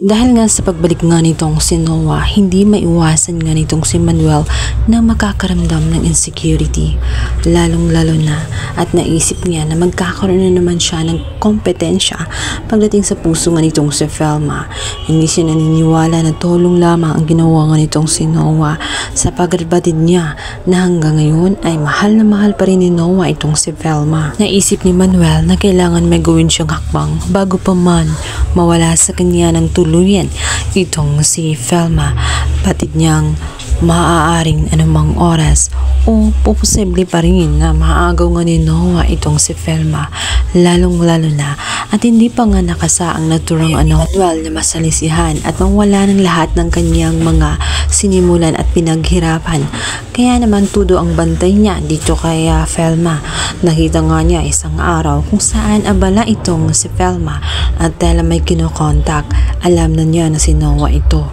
Dahil nga sa pagbalik nga nitong si Noah, hindi maiwasan nga nitong si Manuel na makakaramdam ng insecurity. Lalong-lalo na at naisip niya na magkakaroon na naman siya ng kompetensya pagdating sa puso nga nitong si Velma. Hindi siya naniniwala na tulong lamang ang ginawa nga nitong si Noah sa pagbatid niya na hanggang ngayon ay mahal na mahal pa rin ni Noah itong si Velma. Naisip ni Manuel na kailangan may gawin siyang hakbang bago pa man mawala sa kanya ng tuluyan itong si Velma. Batid niyang maaaring anumang oras o posible pa rin na maagaw nga ni Noah itong si Velma, lalong-lalo na at hindi pa nga nakasaang naturang Manuel na masalisihan at mawala ng lahat ng kanyang mga sinimulan at pinaghirapan. Kaya naman tudo ang bantay niya dito kay Velma. Nakita nga niya isang araw kung saan abala itong si Velma at dahil may kinokontak, alam na niya na si Noah ito.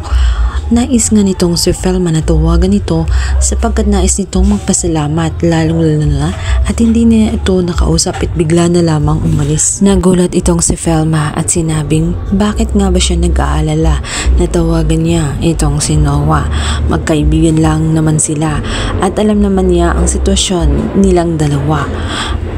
Nais nga nitong si Velma na tawagan ito sapagkat nais nitong magpasalamat lalong-lalo na at hindi niya ito nakausap at bigla na lamang umalis. Nagulat itong si Velma at sinabing bakit nga ba siya nag-aalala na tawagan niya itong si Noah. Magkaibigan lang naman sila at alam naman niya ang sitwasyon nilang dalawa.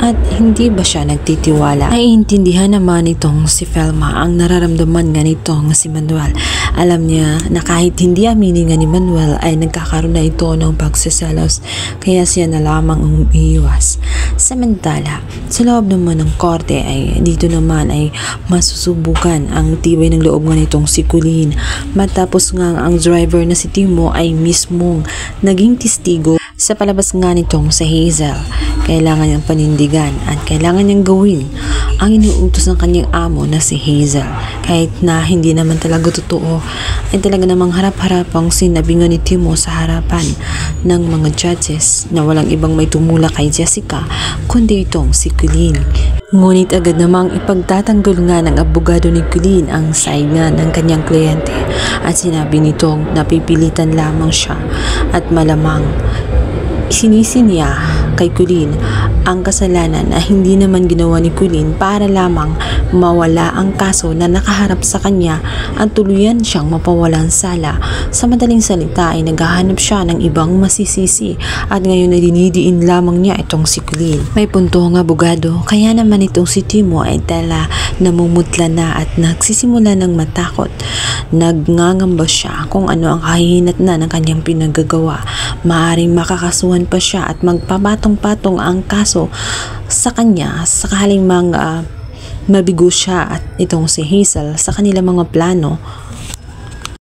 At hindi ba siya nagtitiwala? Naiintindihan naman itong si Velma ang nararamdaman nga nitong si Manuel. Alam niya na kahit hindi aminin nga ni Manuel ay nagkakaroon na ito ng pagsiselos, kaya siya na lamang umiiwas. Samantala, sa loob naman ng korte ay dito naman ay masusubukan ang tibay ng loob nga nitong si Colleen. Matapos nga ang driver na si Timo ay mismong naging testigo sa palabas nga nitong si Hazel. Kailangan niyang panindigan at kailangan niyang gawin ang iniuutos ng kanyang amo na si Hazel. Kahit na hindi naman talaga totoo, ay talaga namang harap-harapang sinabi nga ni Timo sa harapan ng mga judges na walang ibang may tumula kay Jessica kundi itong si Colleen. Ngunit agad namang ipagtatanggol nga ng abogado ni Colleen ang side nga ng kanyang kliyente at sinabi nitong napipilitan lamang siya at malamang sinisi niya kay Colleen ang kasalanan na hindi naman ginawa ni Colleen para lamang mawala ang kaso na nakaharap sa kanya at tuluyan siyang mapawalan sala. Sa madaling salita ay naghahanap siya ng ibang masisisi at ngayon ay dinidiin lamang niya itong si Colleen. May punto ang abogado, kaya naman itong si Timo ay tala namumutla na at nagsisimula ng matakot. Nagngangamba siya kung ano ang kahihinat na ng kanyang pinagagawa. Maaring makakasuhan pa siya at magpapatong-patong ang kaso sa kanya sakaling mabigo siya at itong si Hazel sa kanilang mga plano